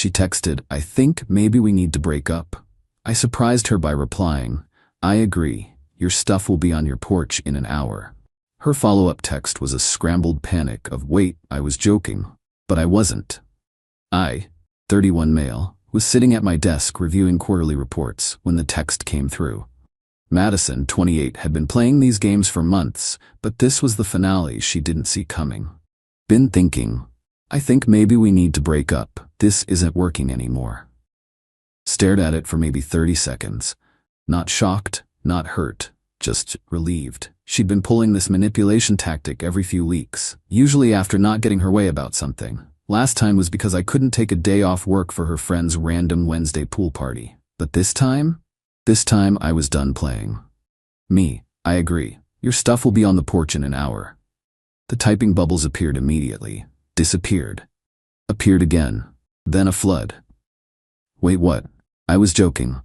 She texted, "I think maybe we need to break up." I surprised her by replying, "I agree. Your stuff will be on your porch in an hour." Her follow-up text was a scrambled panic of, "Wait, I was joking." But I wasn't. I, 31 male, was sitting at my desk reviewing quarterly reports when the text came through. Madison, 28, had been playing these games for months, but this was the finale she didn't see coming. "Been thinking. I think maybe we need to break up. This isn't working anymore." Stared at it for maybe 30 seconds. Not shocked, not hurt, just relieved. She'd been pulling this manipulation tactic every few weeks, usually after not getting her way about something. Last time was because I couldn't take a day off work for her friend's random Wednesday pool party. But this time I was done playing. "Me, I agree. Your stuff will be on the porch in an hour." The typing bubbles appeared immediately, disappeared, appeared again, then a flood. "Wait, what? I was joking."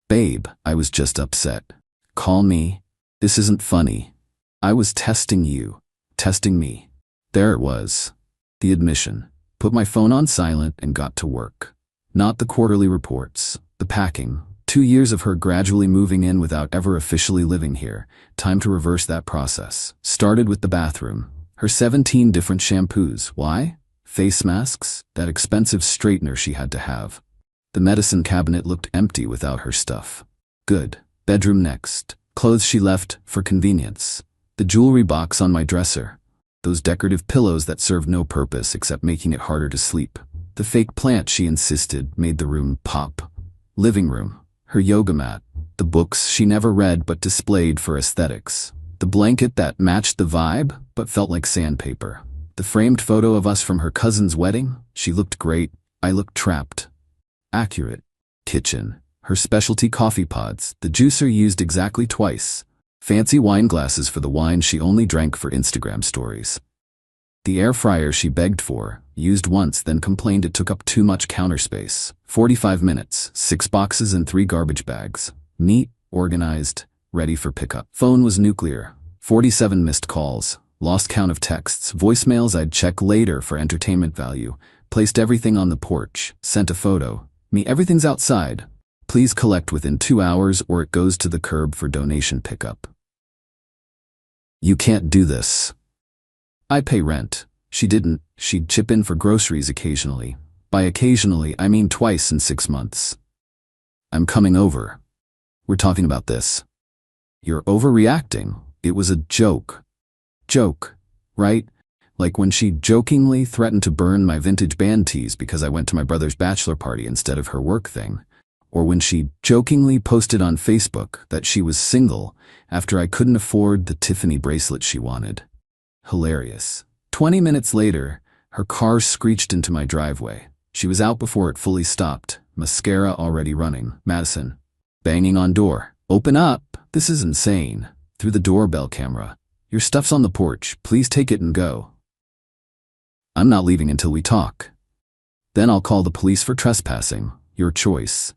"Babe, I was just upset. Call me. This isn't funny. I was testing you, testing me." There it was. The admission. Put my phone on silent and got to work. Not the quarterly reports, the packing. 2 years of her gradually moving in without ever officially living here. Time to reverse that process. Started with the bathroom. Her 17 different shampoos. Why? Face masks, that expensive straightener she had to have. The medicine cabinet looked empty without her stuff. Good. Bedroom next. Clothes she left for convenience. The jewelry box on my dresser. Those decorative pillows that served no purpose except making it harder to sleep. The fake plant she insisted made the room pop. Living room. Her yoga mat. The books she never read but displayed for aesthetics. The blanket that matched the vibe but felt like sandpaper. The framed photo of us from her cousin's wedding. She looked great. I looked trapped. Accurate. Kitchen. Her specialty coffee pods. The juicer used exactly twice. Fancy wine glasses for the wine she only drank for Instagram stories. The air fryer she begged for, used once then complained it took up too much counter space. 45 minutes, 6 boxes and 3 garbage bags. Neat, organized, ready for pickup. Phone was nuclear. 47 missed calls. Lost count of texts. Voicemails I'd check later for entertainment value. Placed everything on the porch. Sent a photo. Me, everything's outside. Please collect within 2 hours or it goes to the curb for donation pickup. You can't do this. I pay rent. She didn't. She'd chip in for groceries occasionally. By occasionally, I mean twice in 6 months. I'm coming over. We're talking about this. You're overreacting. It was a joke. Joke, right? Like when she jokingly threatened to burn my vintage band tees because I went to my brother's bachelor party instead of her work thing. Or when she jokingly posted on Facebook that she was single after I couldn't afford the Tiffany bracelet she wanted. Hilarious. 20 minutes later, her car screeched into my driveway. She was out before it fully stopped, mascara already running. Madison. Banging on door. Open up. This is insane. Through the doorbell camera. Your stuff's on the porch. Please take it and go. I'm not leaving until we talk. Then I'll call the police for trespassing. Your choice.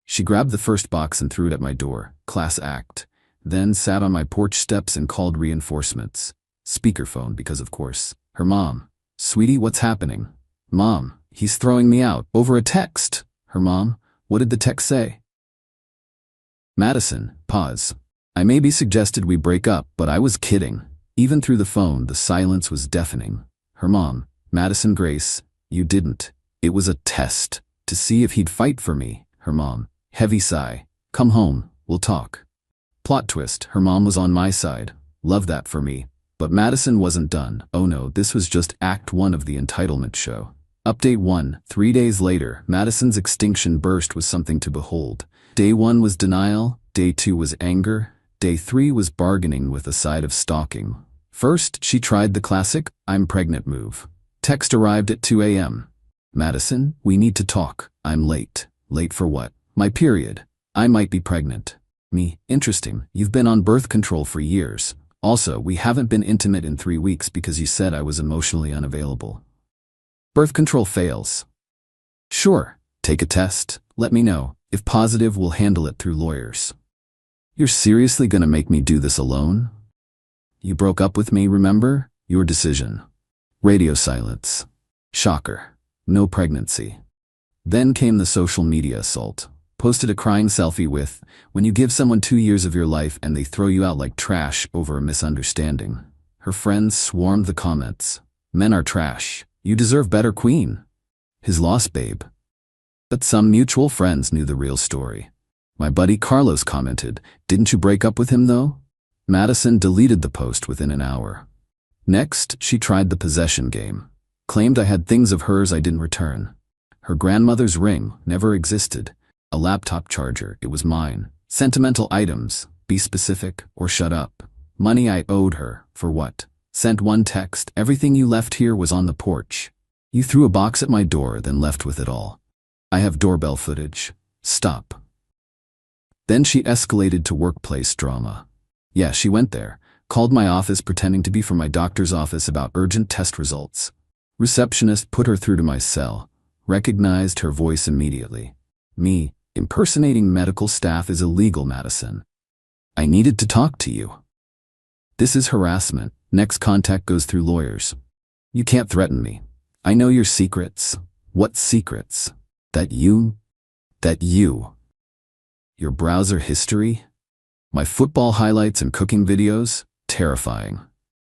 She grabbed the first box and threw it at my door. Class act. Then sat on my porch steps and called reinforcements. Speakerphone because of course. Her mom. Sweetie, what's happening? Mom, he's throwing me out. Over a text. Her mom. What did the text say? Madison. Pause. I maybe suggested we break up, but I was kidding. Even through the phone, the silence was deafening. Her mom. Madison Grace. You didn't. It was a test. To see if he'd fight for me. Her mom. Heavy sigh. Come home. We'll talk. Plot twist. Her mom was on my side. Love that for me. But Madison wasn't done. Oh no, this was just Act 1 of the entitlement show. Update 1. 3 days later, Madison's extinction burst was something to behold. Day 1 was denial. Day 2 was anger. Day 3 was bargaining with a side of stalking. First, she tried the classic, I'm pregnant move. Text arrived at 2 a.m. Madison, we need to talk. I'm late. Late for what? My period. I might be pregnant. Me, interesting. You've been on birth control for years. Also, we haven't been intimate in 3 weeks because you said I was emotionally unavailable. Birth control fails. Sure, take a test. Let me know. If positive, we'll handle it through lawyers. You're seriously gonna make me do this alone? You broke up with me, remember? Your decision. Radio silence. Shocker. no pregnancy. Then came the social media assault. Posted a crying selfie with, when you give someone 2 years of your life and they throw you out like trash over a misunderstanding. Her friends swarmed the comments. Men are trash. You deserve better, queen. His loss, babe. But some mutual friends knew the real story. My buddy Carlos commented, didn't you break up with him though? Madison deleted the post within an hour. Next, she tried the possession game. Claimed I had things of hers I didn't return. Her grandmother's ring never existed. A laptop charger, it was mine. Sentimental items, be specific or shut up. Money I owed her, for what? Sent one text, everything you left here was on the porch. You threw a box at my door, then left with it all. I have doorbell footage. Stop. Then she escalated to workplace drama. Yeah, she went there, called my office pretending to be from my doctor's office about urgent test results. Receptionist put her through to my cell. Recognized her voice immediately. Me, impersonating medical staff is illegal, Madison. I needed to talk to you. This is harassment. Next contact goes through lawyers. You can't threaten me. I know your secrets. What secrets? That you. Your browser history? My football highlights and cooking videos? Terrifying.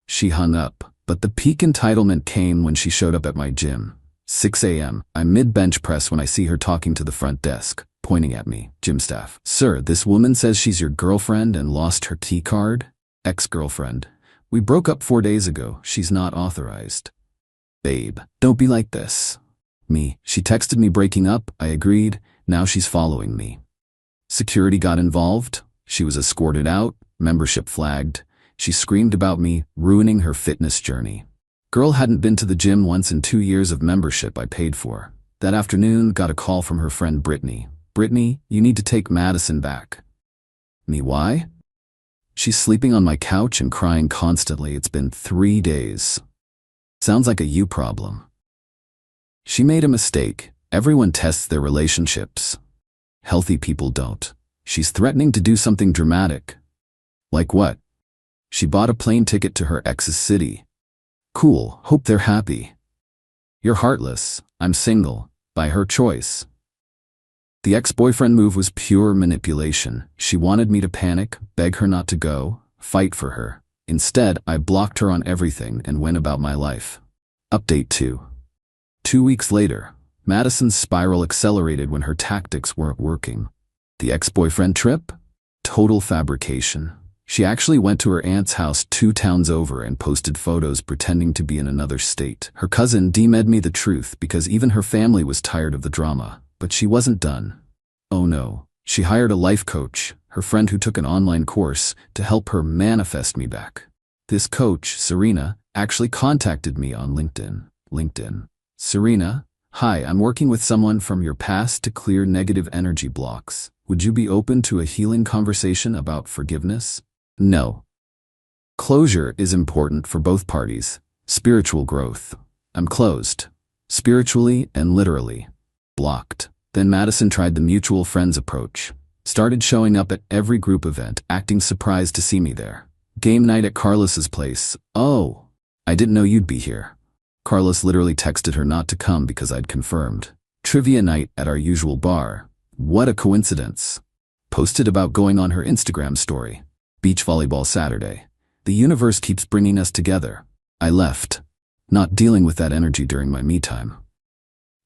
She hung up, but the peak entitlement came when she showed up at my gym. 6 a.m. I'm mid-bench press when I see her talking to the front desk, pointing at me, gym staff. Sir, this woman says she's your girlfriend and lost her key card? Ex-girlfriend. We broke up 4 days ago. She's not authorized. Babe, don't be like this. Me. She texted me breaking up. I agreed. Now she's following me. Security got involved. She was escorted out. Membership flagged. She screamed about me, ruining her fitness journey. Girl hadn't been to the gym once in 2 years of membership I paid for. That afternoon, got a call from her friend Brittany. Brittany, you need to take Madison back. Me, why? She's sleeping on my couch and crying constantly. It's been 3 days. Sounds like a you problem. She made a mistake. Everyone tests their relationships. Healthy people don't. She's threatening to do something dramatic. Like what? She bought a plane ticket to her ex's city. Cool, hope they're happy. You're heartless. I'm single. By her choice. The ex-boyfriend move was pure manipulation. She wanted me to panic, beg her not to go, fight for her. Instead, I blocked her on everything and went about my life. Update 2. 2 weeks later, Madison's spiral accelerated when her tactics weren't working. The ex-boyfriend trip? Total fabrication. She actually went to her aunt's house 2 towns over and posted photos pretending to be in another state. Her cousin DM'd me the truth because even her family was tired of the drama, but she wasn't done. Oh no. She hired a life coach, her friend who took an online course, to help her manifest me back. This coach, Serena, actually contacted me on LinkedIn. Serena, hi, I'm working with someone from your past to clear negative energy blocks. Would you be open to a healing conversation about forgiveness? No. Closure is important for both parties. Spiritual growth. I'm closed. Spiritually and literally. Blocked. Then Madison tried the mutual friends approach. Started showing up at every group event, acting surprised to see me there. Game night at Carlos's place. Oh, I didn't know you'd be here. Carlos literally texted her not to come because I'd confirmed. Trivia night at our usual bar. What a coincidence. Posted about going on her Instagram story. Beach volleyball Saturday. The universe keeps bringing us together. I left. Not dealing with that energy during my me time.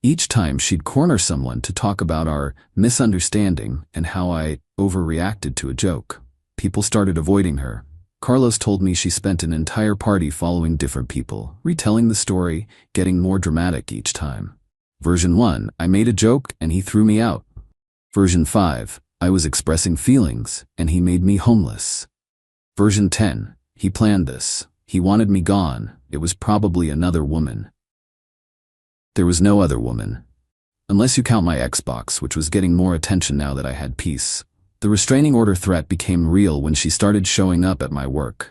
Each time she'd corner someone to talk about our misunderstanding and how I overreacted to a joke. People started avoiding her. Carlos told me she spent an entire party following different people, retelling the story, getting more dramatic each time. Version 1, I made a joke and he threw me out. Version 5, I was expressing feelings and he made me homeless. Version 10, he planned this. He wanted me gone. It was probably another woman. There was no other woman. Unless you count my Xbox, which was getting more attention now that I had peace. The restraining order threat became real when she started showing up at my work.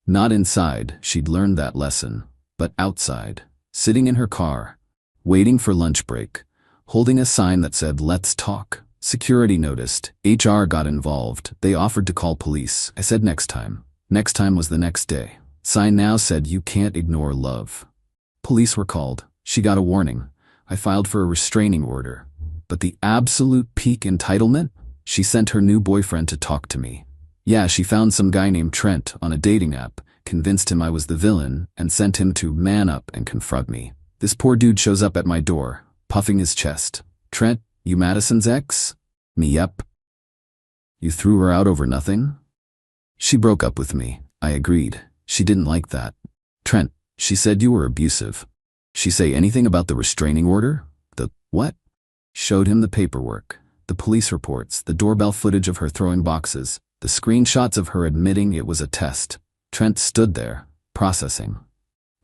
Not inside, she'd learned that lesson, but outside, sitting in her car, waiting for lunch break, holding a sign that said, "Let's talk." Security noticed, HR got involved, they offered to call police. I said next time. Next time was the next day. Sign now said, "You can't ignore love." Police were called. She got a warning. I filed for a restraining order. But the absolute peak entitlement? She sent her new boyfriend to talk to me. Yeah, she found some guy named Trent on a dating app, convinced him I was the villain, and sent him to man up and confront me. This poor dude shows up at my door, puffing his chest. Trent, you Madison's ex? Me, yep. You threw her out over nothing? She broke up with me. I agreed. She didn't like that. Trent, she said you were abusive. She say anything about the restraining order? The what? Showed him the paperwork, the police reports, the doorbell footage of her throwing boxes, the screenshots of her admitting it was a test. Trent stood there, processing.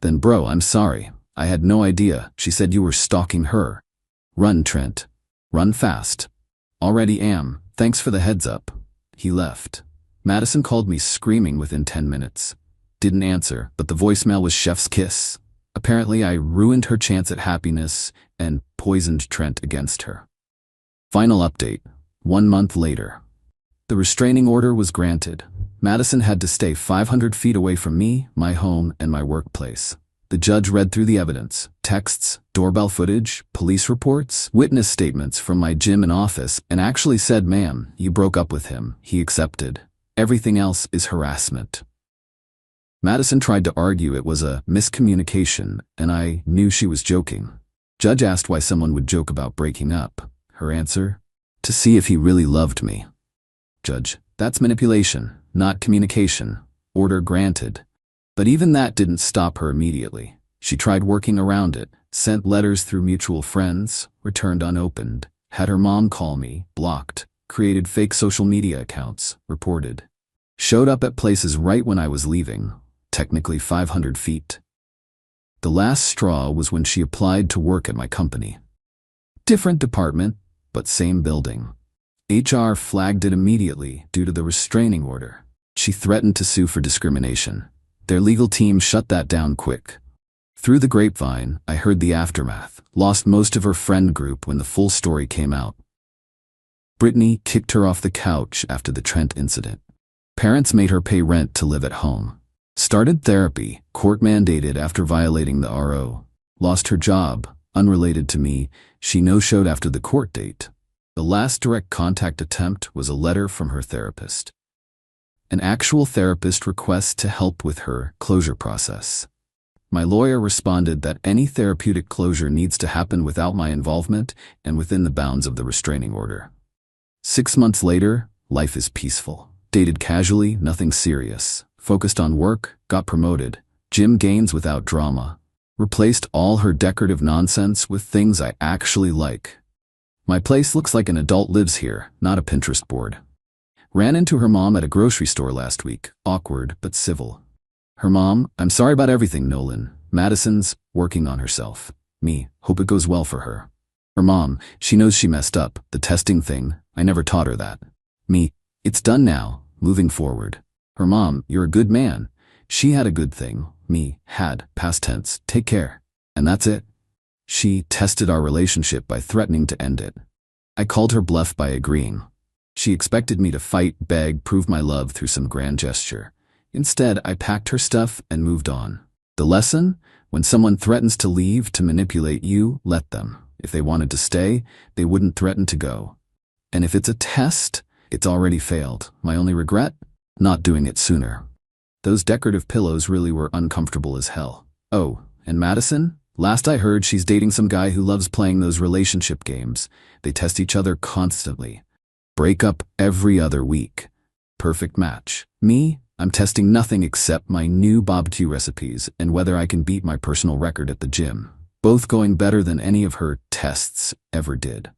Then bro, I'm sorry. I had no idea. She said you were stalking her. Run, Trent. Run fast. Already am. Thanks for the heads up. He left. Madison called me screaming within 10 minutes. Didn't answer, but the voicemail was chef's kiss. Apparently I ruined her chance at happiness and poisoned Trent against her. Final update. 1 month later. The restraining order was granted. Madison had to stay 500 feet away from me, my home, and my workplace. The judge read through the evidence, texts, doorbell footage, police reports, witness statements from my gym and office, and actually said, ma'am, you broke up with him. He accepted. Everything else is harassment. Madison tried to argue it was a miscommunication, and I knew she was joking. Judge asked why someone would joke about breaking up. Her answer? To see if he really loved me. Judge, that's manipulation, not communication. Order granted. But even that didn't stop her immediately. She tried working around it, sent letters through mutual friends, returned unopened, had her mom call me, blocked, created fake social media accounts, reported. Showed up at places right when I was leaving, technically 500 feet. The last straw was when she applied to work at my company. Different department, but same building. HR flagged it immediately due to the restraining order. She threatened to sue for discrimination. Their legal team shut that down quick. Through the grapevine, I heard the aftermath, lost most of her friend group when the full story came out. Brittany kicked her off the couch after the Trent incident. Parents made her pay rent to live at home. Started therapy, court mandated after violating the RO. Lost her job, unrelated to me. She no-showed after the court date. The last direct contact attempt was a letter from her therapist. An actual therapist request to help with her closure process. My lawyer responded that any therapeutic closure needs to happen without my involvement and within the bounds of the restraining order. 6 months later, life is peaceful. Dated casually, nothing serious. Focused on work, got promoted. Gym gains without drama. Replaced all her decorative nonsense with things I actually like. My place looks like an adult lives here, not a Pinterest board. Ran into her mom at a grocery store last week, awkward but civil. Her mom, I'm sorry about everything, Nolan. Madison's working on herself. Me, hope it goes well for her. Her mom, she knows she messed up, the testing thing, I never taught her that. Me, it's done now, moving forward. Her mom, you're a good man. She had a good thing. Me, had, past tense, take care. And that's it. She tested our relationship by threatening to end it. I called her bluff by agreeing. She expected me to fight, beg, prove my love through some grand gesture. Instead, I packed her stuff and moved on. The lesson? When someone threatens to leave to manipulate you, let them. If they wanted to stay, they wouldn't threaten to go. And if it's a test, it's already failed. My only regret? Not doing it sooner. Those decorative pillows really were uncomfortable as hell. Oh, and Madison? Last I heard, she's dating some guy who loves playing those relationship games. They test each other constantly. Break up every other week. Perfect match. Me? I'm testing nothing except my new barbecue recipes and whether I can beat my personal record at the gym. Both going better than any of her tests ever did.